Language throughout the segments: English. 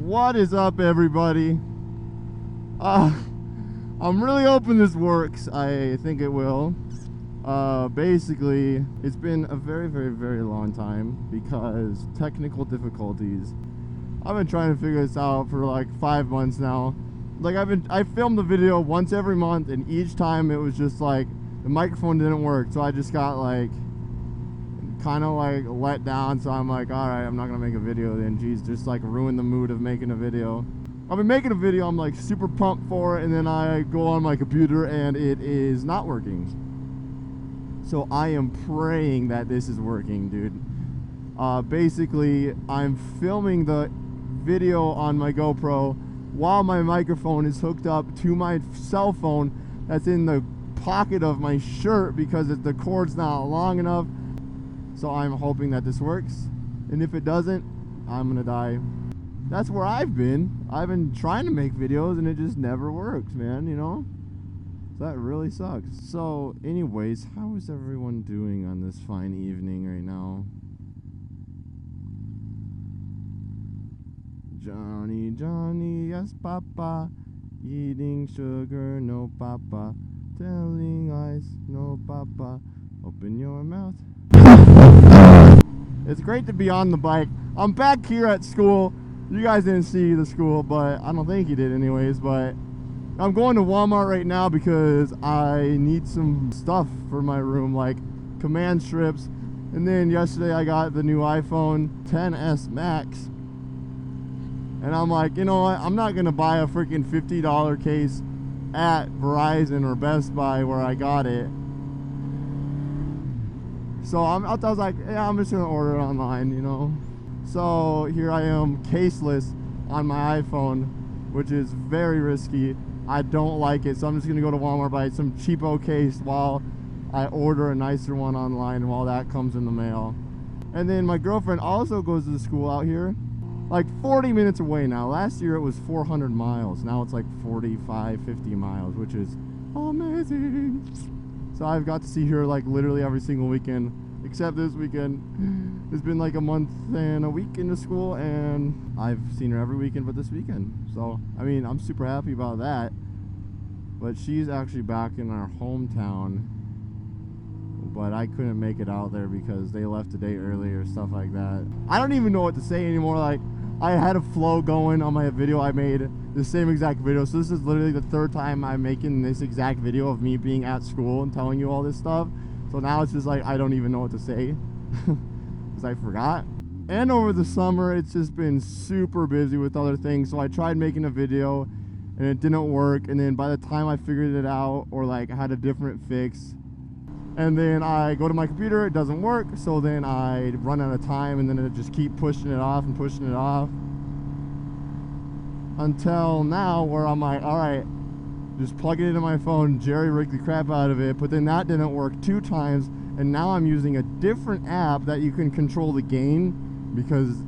What is up, everybody? I'm really hoping this works. I think it will. Basically, it's been a very, very, very long time because technical difficulties. I've been trying to figure this out for like 5 months now. Like I filmed the video once every month, and each time it was just like the microphone didn't work, so I just got like kind of like let down. So I'm like, all right, I'm not gonna make a video then. Geez, just like ruin the mood of making a video. I've been making a video, I'm like super pumped for it, and then I go on my computer and it is not working. So I am praying that this is working, dude. Basically, I'm filming the video on my GoPro while my microphone is hooked up to my cell phone that's in the pocket of my shirt because the cord's not long enough. So I'm hoping that this works, and if it doesn't, I'm gonna die. That's where I've been. I've been trying to make videos and it just never works, man, you know? So that really sucks. So anyways, how is everyone doing on this fine evening right now? Johnny, Johnny, yes papa. Eating sugar, no papa. Telling lies, no papa. Open your mouth. It's great to be on the bike. I'm back here at school. You guys didn't see the school, but I don't think you did anyways, but I'm going to Walmart right now because I need some stuff for my room, like command strips. And then yesterday I got the new iPhone XS Max. And I'm like, you know what? I'm not going to buy a freaking $50 case at Verizon or Best Buy where I got it. So I was like, yeah, I'm just going to order it online, you know. So here I am, caseless on my iPhone, which is very risky. I don't like it, so I'm just going to go to Walmart, buy some cheapo case while I order a nicer one online while that comes in the mail. And then my girlfriend also goes to the school out here, like 40 minutes away now. Last year it was 400 miles. Now it's like 45, 50 miles, which is amazing. So I've got to see her like literally every single weekend, except this weekend. It's been like a month and a week into school, and I've seen her every weekend but this weekend. So, I mean, I'm super happy about that. But she's actually back in our hometown. But I couldn't make it out there because they left a day early or stuff like that. I don't even know what to say anymore. Like, I had a flow going on my video. I made the same exact video. So this is literally the third time I'm making this exact video of me being at school and telling you all this stuff. So now it's just like, I don't even know what to say because I forgot. And over the summer, it's just been super busy with other things. So I tried making a video and it didn't work. And then by the time I figured it out, or like had a different fix, and then I go to my computer, it doesn't work. So then I run out of time, and then I just keep pushing it off and pushing it off. Until now, where I'm like, all right, just plug it into my phone, jerry-rig the crap out of it. But then that didn't work 2 times, and now I'm using a different app that you can control the gain, because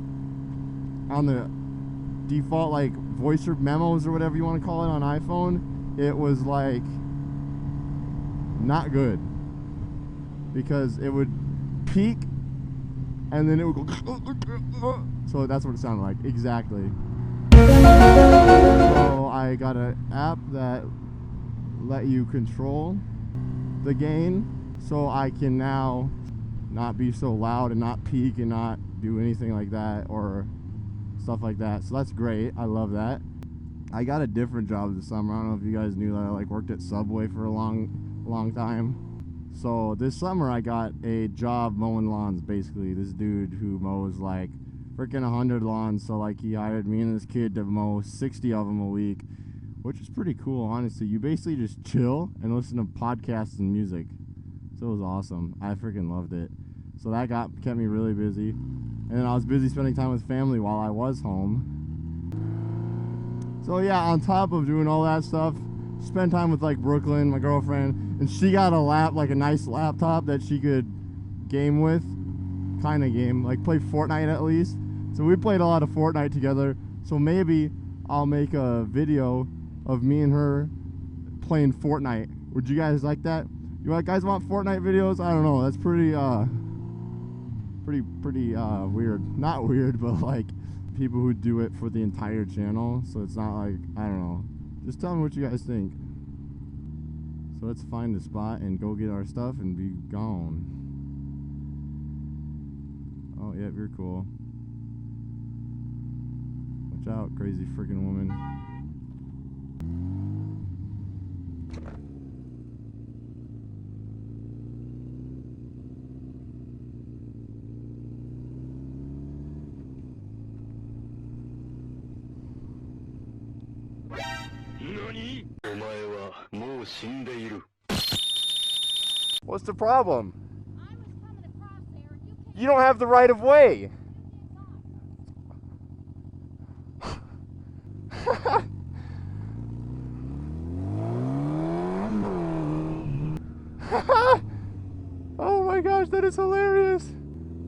on the default like voice or memos or whatever you want to call it on iPhone, it was like not good, because it would peak and then it would go so that's what it sounded like exactly. So I got an app that let you control the gain, so I can now not be so loud and not peak and not do anything like that or stuff like that. So that's great. I love that. I got a different job this summer. I don't know if you guys knew that I like worked at Subway for a long time. So this summer I got a job mowing lawns. Basically, this dude who mows like freaking 100 lawns. So like he hired me and this kid to mow 60 of them a week, which is pretty cool, honestly. You basically just chill and listen to podcasts and music. So it was awesome. I freaking loved it. So that kept me really busy. And then I was busy spending time with family while I was home. So yeah, on top of doing all that stuff, spend time with like Brooklyn, my girlfriend, and she got a nice laptop that she could game with, kind of game, like play Fortnite at least. So we played a lot of Fortnite together. So maybe I'll make a video of me and her playing Fortnite. Would you guys like that? You guys want Fortnite videos? I don't know. That's pretty weird. Not weird, but like people who do it for the entire channel, so it's not like, I don't know. Just tell me what you guys think. So let's find a spot and go get our stuff and be gone. Oh, yeah, you're cool. Watch out, crazy freaking woman. What's the problem? I was coming across there and You don't have the right of way. Oh my gosh, that is hilarious.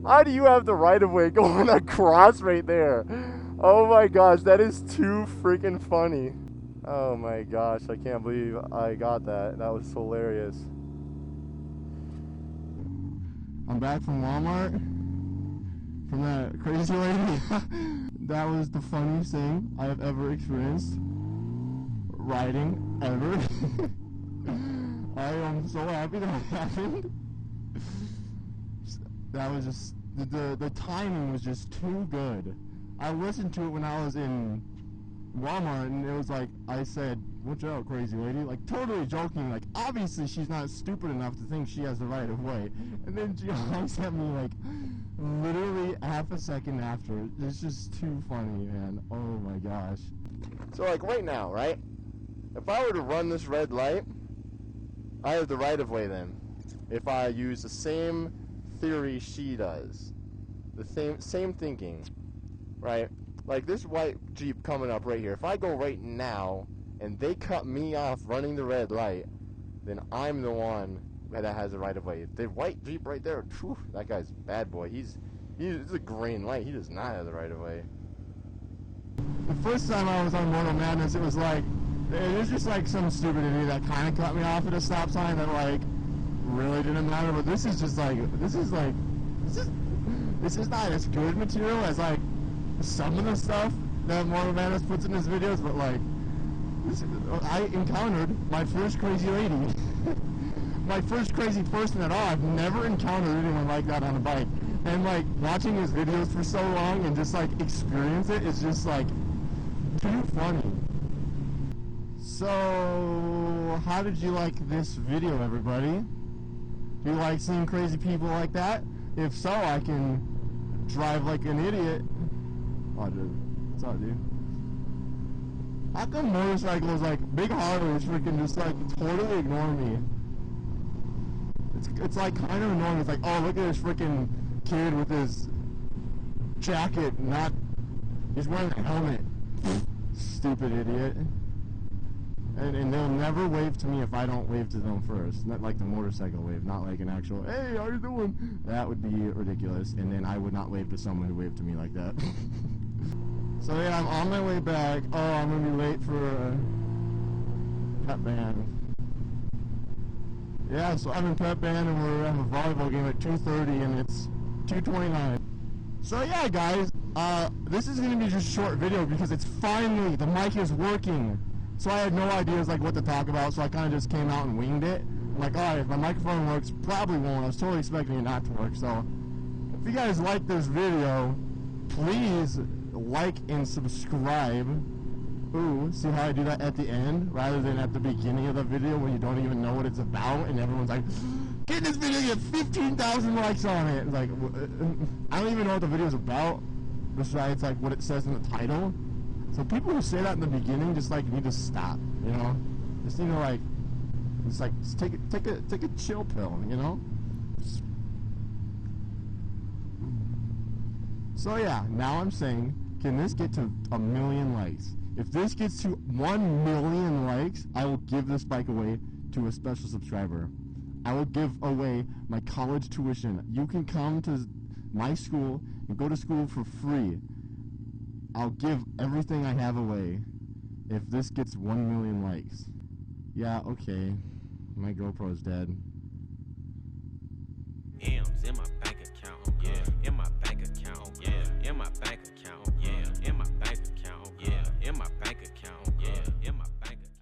How do you have the right of way going across right there? Oh my gosh, that is too freaking funny. Oh my gosh, I can't believe I got that. That was hilarious. I'm back from Walmart. From that crazy lady. That was the funniest thing I have ever experienced. Riding ever. I am so happy that happened. That was just, the timing was just too good. I listened to it when I was in Walmart, and it was like, I said, watch out, crazy lady, like totally joking, like obviously she's not stupid enough to think she has the right of way, and then she looks at me like literally half a second after. It's just too funny, man. Oh my gosh. So like right now, right, if I were to run this red light, I have the right of way then, if I use the same theory she does, the same thinking, right? Like this white Jeep coming up right here, if I go right now and they cut me off running the red light, then I'm the one that has the right of way. The white Jeep right there, whew, that guy's a bad boy. He's a green light. He does not have the right of way. The first time I was on Mortal Madness, it was just like some stupid idiot that kind of cut me off at a stop sign that like really didn't matter. But this is just like, this is not as good material as like some of the stuff that Mortal Madness puts in his videos, but like, I encountered my first crazy lady. My first crazy person at all. I've never encountered anyone like that on a bike. And like, watching his videos for so long and just like experience it is just like too funny. So, how did you like this video, everybody? Do you like seeing crazy people like that? If so, I can drive like an idiot. Oh, dude. What's up, dude? How come motorcycles, like, big Harleys freaking just, like, totally ignore me? It's like, kind of annoying. It's like, oh, look at this freaking kid with his jacket, he's wearing a helmet. Stupid idiot. And they'll never wave to me if I don't wave to them first. Not like the motorcycle wave, not like an actual, hey, how you doing? That would be ridiculous, and then I would not wave to someone who waved to me like that. So yeah, I'm on my way back. Oh, I'm gonna be late for a pep band. Yeah, so I'm in pep band and we're having a volleyball game at 2:30 and it's 2:29. So yeah, guys, this is gonna be just a short video because it's finally, the mic is working. So I had no ideas like what to talk about, so I kind of just came out and winged it. I'm like, alright, if my microphone works, probably won't. I was totally expecting it not to work. So if you guys like this video, please like and subscribe. Ooh, see how I do that at the end rather than at the beginning of the video when you don't even know what it's about and everyone's like, get this video, get 15,000 likes on it. It's like, I don't even know what the video's about besides like what it says in the title. So people who say that in the beginning just like need to stop, you know? Just need to like, just take a chill pill, you know? So yeah, now I'm saying, can this get to 1 million likes? If this gets to 1 million likes, I will give this bike away to a special subscriber. I will give away my college tuition. You can come to my school and go to school for free. I'll give everything I have away if this gets 1 million likes. Yeah, okay. My GoPro's dead. M's in my bank account, yeah. In my bank account, yeah. In my bank